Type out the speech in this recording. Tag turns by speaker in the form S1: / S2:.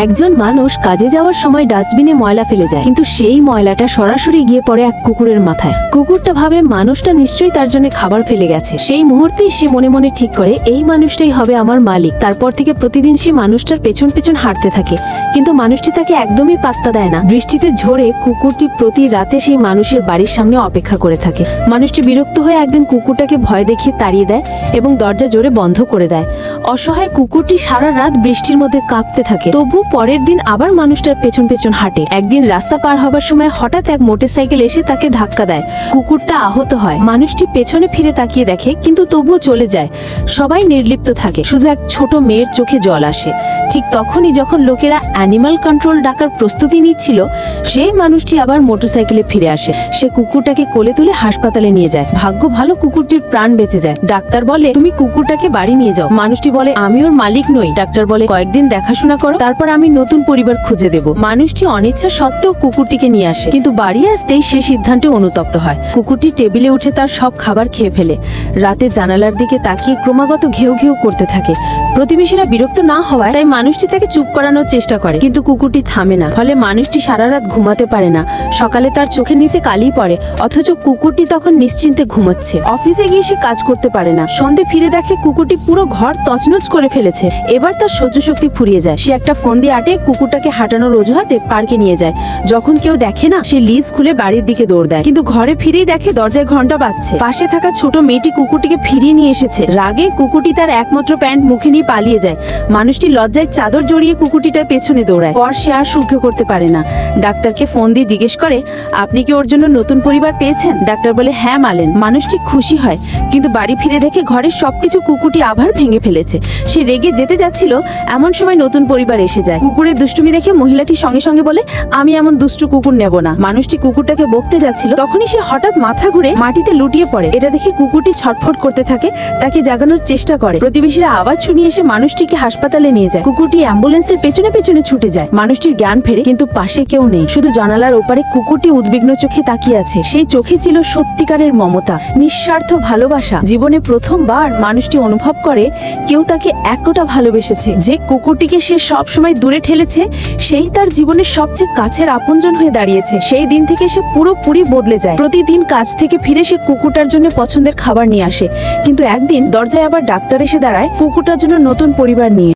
S1: একজন মানুষ কাজে যাওয়ার সময় ডাস্টবিনে ময়লা ফেলে যায়, কিন্তু সেই ময়লাটা সরাসরি গিয়ে পড়ে এক কুকুরের মাথায়। কুকুরটা ভাবে মানুষটা নিশ্চয়ই তার জন্য খাবার ফেলে গেছে। সেই মুহূর্তেই সে মনে মনে ঠিক করে এই মানুষটাই হবে আমার মালিক। তারপর থেকে প্রতিদিন সে মানুষটার পেছন পেছন হাঁটতে থাকে, কিন্তু মানুষটি তাকে একদমই পাত্তা দেয় না। বৃষ্টিতে ঝরে কুকুরটি প্রতি রাতে সেই মানুষের বাড়ির সামনে অপেক্ষা করে থাকে। মানুষটি বিরক্ত হয়ে একদিন কুকুরটাকে ভয় দেখিয়ে তাড়িয়ে দেয় এবং দরজা জোরে বন্ধ করে দেয়। অসহায় কুকুরটি সারা রাত বৃষ্টির মধ্যে কাঁপতে থাকে, তবু পরের দিন আবার মানুষটার পেছন পেছন হাঁটে। একদিন রাস্তা পার হবার সময় হঠাৎ এক মোটরসাইকেল এসে তাকে ধাক্কা দেয়। কুকুরটা আহত হয়। মানুষটি পেছনে ফিরে তাকিয়ে দেখে, কিন্তু তবুও চলে যায়। সবাই নির্লিপ্ত থাকে, শুধু এক ছোট মেয়ের চোখে জল আসে। ঠিক তখনই যখন লোকেরা অ্যানিমাল কন্ট্রোল ডাকার প্রস্তুতি নিচ্ছিল, সেই মানুষটি আবার মোটরসাইকেলে ফিরে আসে। সে কুকুরটাকে কোলে তুলে হাসপাতালে নিয়ে যায়। ভাগ্য ভালো কুকুরটির প্রাণ বেঁচে যায়। ডাক্তার বলে, তুমি কুকুরটাকে বাড়ি নিয়ে যাও। মানুষটি বলে, আমি ওর মালিক নই। ডাক্তার বলে, কয়েকদিন দেখাশোনা করো, তারপর আমি নতুন পরিবার খুঁজে দেব। মানুষটি অনিচ্ছা সত্ত্বেও কুকুরটিকে নিয়ে আসে, কিন্তু বাড়ি আসতেই সে সিদ্ধান্তে অনুতপ্ত হয়। কুকুরটি টেবিলে উঠে তার সব খাবার খেয়ে ফেলে। রাতে জানালার দিকে তাকিয়ে ক্রমাগত ঘেউ ঘেউ করতে থাকে। প্রতিবেশীরা বিরক্ত না হওয়ায় তাই মানুষটি তাকে চুপ করানোর চেষ্টা করে, কিন্তু কুকুরটি থামে না। ফলে মানুষটি সারা রাত ঘুমাতে পারে না। সকালে তার চোখের নিচে কালি পড়ে, অথচ কুকুরটি তখন নিশ্চিন্তে ঘুমাচ্ছে। অফিসে গিয়ে সে কাজ করতে পারে না। সন্ধে ফিরে দেখে কুকুরটি পুরো ঘর তছনছ করে ফেলেছে। এবার তার সহ্য শক্তি ফুরিয়ে যায়। সে একটা ফোন দিয়ে আটে কুকুরটাকে হাঁটানোর অজুহাতে পার্কে নিয়ে যায়। যখন কেউ দেখে না, সে লিজ খুলে বাড়ির দিকে দৌড় দেয়, কিন্তু ঘরে ফিরেই দেখে দরজায় ঘন্টা বাজছে। পাশে থাকা ছোট মেয়েটি কুকুরটিকে ফিরিয়ে নিয়ে এসেছে। রাগে কুকুরটি তার একমাত্র প্যান্ট মুখে নিয়ে পালিয়ে যায়। মানুষটি লজ্জায় চাদর জড়িয়ে কুকুরটিটার পেছনে দৌড়ায়। পর সে আর সহ্য করতে পারে না। ডাক্তারকে ফোন দিয়ে জিজ্ঞেস করে, আপনি কি ওর জন্য নতুন পরিবার পেয়েছেন? ডাক্তার বলে, হ্যাঁ মালেন। মানুষটি খুশি হয়, কিন্তু বাড়ি ফিরে দেখে ঘরের সবকিছু কুকুরটি আবার ভেঙে ফেলেছে। সে রেগে যেতে যাচ্ছিল, এমন সময় নতুন পরিবার এসে যায়। কুকুরের দুষ্টুমি দেখে মহিলাটি সঙ্গে সঙ্গে বলে, আমি এমন দুষ্টু কুকুর নেব না। মানুষটি কুকুরটাকে বকতে যাচ্ছিল, তখনই সে হঠাৎ মাথা ঘুরে মাটিতে লুটিয়ে পড়ে। এটা দেখে কুকুরটি ছটফট করতে থাকে, তাকে জাগানোর চেষ্টা করে। প্রতিবেশীরা আওয়াজ শুনিয়ে এসে মানুষটিকে হাসপাতালে নিয়ে যায়। কুকুরটি অ্যাম্বুলেন্সের পেছনে পেছনে ছুটে যায়। মানুষটির জ্ঞান ফেরে, কিন্তু পাশে কেউ নেই। শুধু জানালার ওপারে কুকুরটি উদ্বিগ্ন চোখে তাকিয়ে আছে। সেই চোখে ছিল সত্যিকারের মমতা, নিঃস্বার্থ ভালোবাসা। জীবনে প্রথমবার মানুষটি অনুভব করে কেউ তাকে এতটা ভালোবেসেছে। যে কুকুরটিকে সে সব সময় দূরে ঠেলেছে, সেই তার জীবনের সবচেয়ে কাছের আপনজন হয়ে দাঁড়িয়েছে। সেই দিন থেকে সে পুরোপুরি বদলে যায়। প্রতিদিন কাজ থেকে ফিরে সে কুকুরটার জন্য পছন্দের খাবার নিয়ে আসে, কিন্তু একদিন দরজায় আবার ডাক্তার এসে দাঁড়ায় কুকুরটার জন্য নতুন পরিবার নিয়ে।